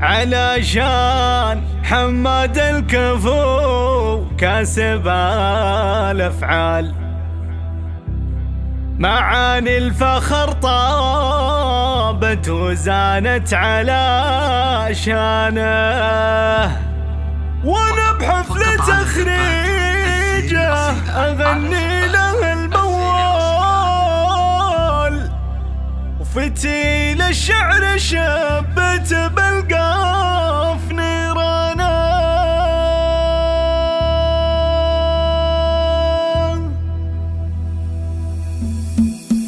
علشان حماد الكفو كاسب الافعال، معاني الفخر طابت وزانت على شانه، وانا بحفل تخريجه اغني له الموال، وفتيل الشعر شبت بالقاف نيرانه،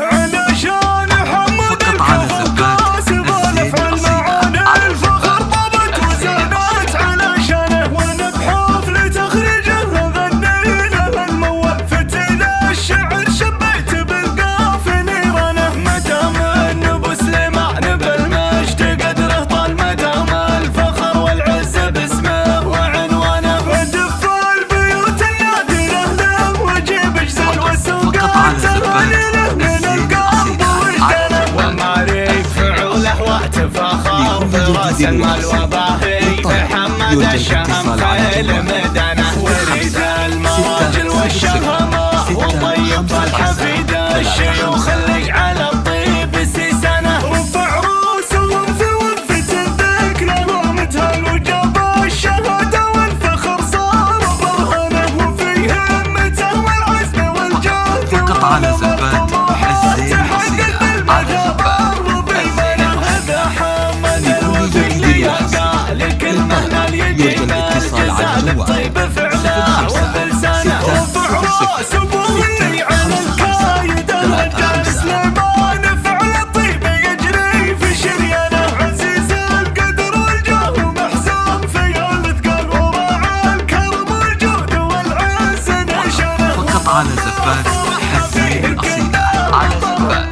علشان حمد الكفو كاسب الافعال، معاني الفخر طابت وزانت على شانه، وانا بحفل تخريجه اغني له الموال، فتيل الشعر شبت بالقاف نيرانه، مدام النبو سليمان بالمجد قدره طال، مدام الفخر والعز باسمه وعنوانه، ودف البيوت النادره له وجيب اجزل والسوقات تغني له من القلب وجدانه، والمعارف فعوله وتفاخر في راس المال وباهي، محمد الشهم خيل مدانه، وريد المراجل والشهامه، وطيب الحفيد الشيوخ اللي على الطيب سيسانه، رفع روسهم في وقفة الذكر رامتها وجاب الشهاده والفخر صار برهانه، وفي همته والعزم والجهد والطموح تحقق بالمثابر وبالمنى، هذا حمد الوفي لكل مهنه يجيب الجزاء الطيب فعله وبلسانه، رفع راس ابوي على الكايد الرجال سليمان، فعل الطيب يجري في شريانه، عزيز القدر والجاه محزون في الاثقال، وراعى الكرم والجود والعز نشانه، فقط على زفات حسين الأصيل، على زفات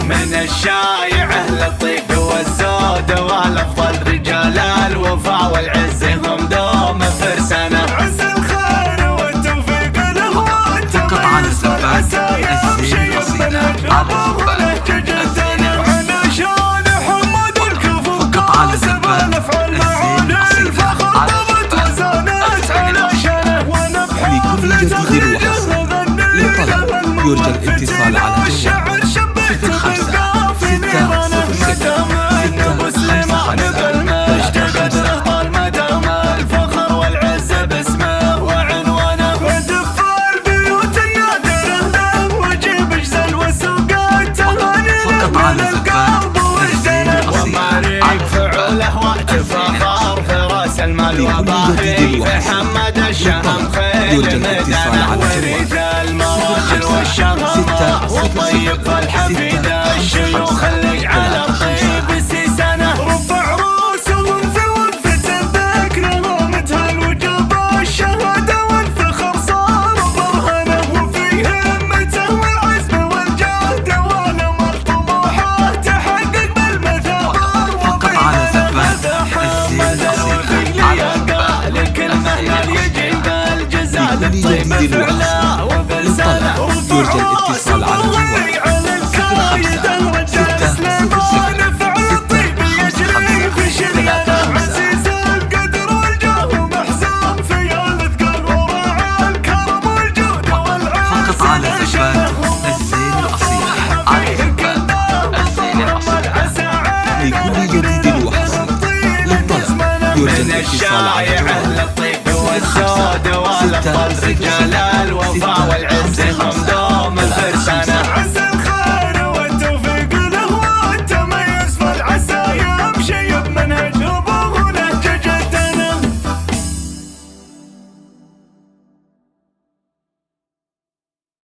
من الشايعه للطيب والزود والافضل، رجال الوفا والعز هم دوم فرسانه، عز الخير والتوفيق له والتميز والعسايا وشيب منهج ربه نهج جدنا، علشان حمد الكفو كاسب الافعال، معاني الفخر طابت وزانت على شانه، وانا بحفل تخريجه اغني له الموال، الاتصال على الشعر شبت بالقاف نيرانه، مدام النبو سليمان بالمجد قدره طال، مدام الفخر والعز باسمه وعنوانه، ودف البيوت النادره له وجيب اجزل والسوقات تغني له من القلب وجدانه، ومعارف فعوله وتفاخر في راس المال وباهي، محمد الشهم خيل مدانه، وريد المراجل والشهامه، وطيب الحفيد الشيوخ اللي على الطيب سيسانه، رفع روسهم في وقفة الذكر رامتها وجاب الشهاده والفخر صار برهانه، وفي همته والعزم والجهد والامل طموحه تحقق بالمثابر وبالمنى، هذا حمد الوفي ليقى لكل مهنه يجيب الجزاء الطيب فعله وبلسانه، رفع الاتصال على ابوي على الكايد الرجال سليمان، فعل الطيب يجري في شريانه، عزيز القدر والجاه محزون في الاثقال، وراعى الكرم والجود والعز نشانه، الزين الأصيل، على زفات الزين الأصيل، لكل جديد وحصري للطلب يرجى الاتصال على جوال للطيب والزود والأفضل، رجال الوفا والعز هم